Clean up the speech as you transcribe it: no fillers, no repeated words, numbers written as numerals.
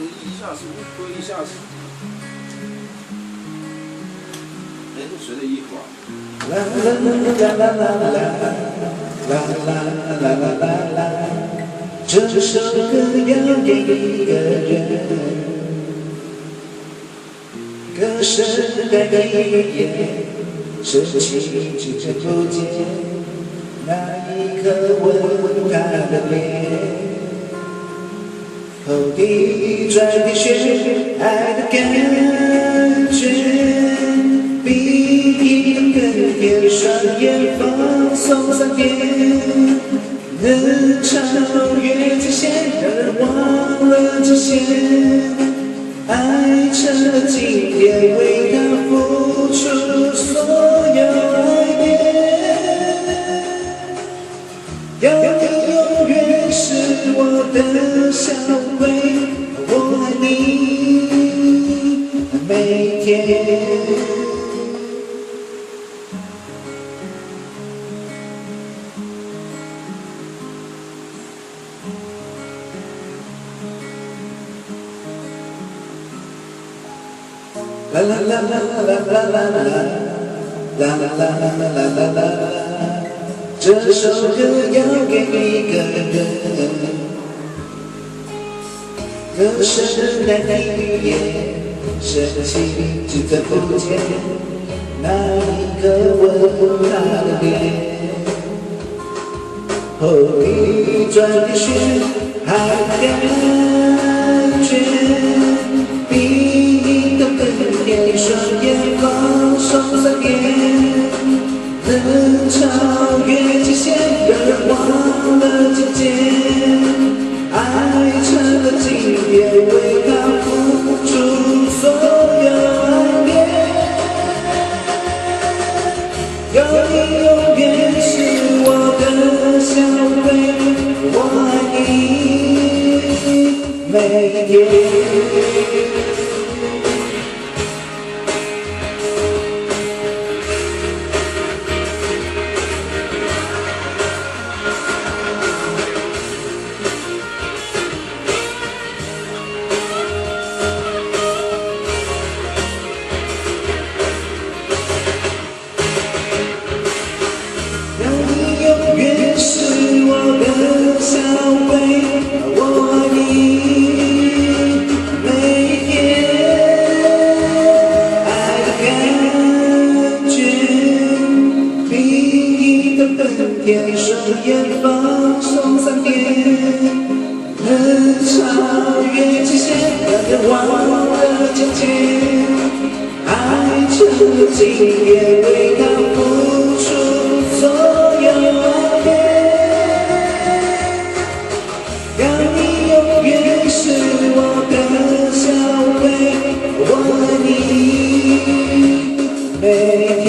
一下是乌龟，一下是……哎，这谁的衣服啊？啦啦啦啦啦啦啦啦啦啦啦，这首歌要给一个人，歌声的语言，深情只看不见，那一刻吻他的脸。后地转地旋，爱的感觉，比你的更甜，双眼放松3遍，能超越极限，让人忘了极限，爱成了经典，为他付出所有爱恋，有你永远是我的小鬼，我爱你每天。啦啦啦啦啦啦啦啦啦啦啦啦啦，这首歌要给一个人，歌声带语言，深情只看不见，那一刻吻他的脸，后地转地旋，爱的感觉，比你的更甜，双眼放松3遍，能超越极限，让人忘了季节，爱成了经典，为他付出所有爱恋，有你永远是我的小鬼，我爱你每天。双眼放松3遍，能超越极限，让人忘了季节，爱成了经典，为他付出所有爱恋，让你永远是我的小鬼，我爱你每天。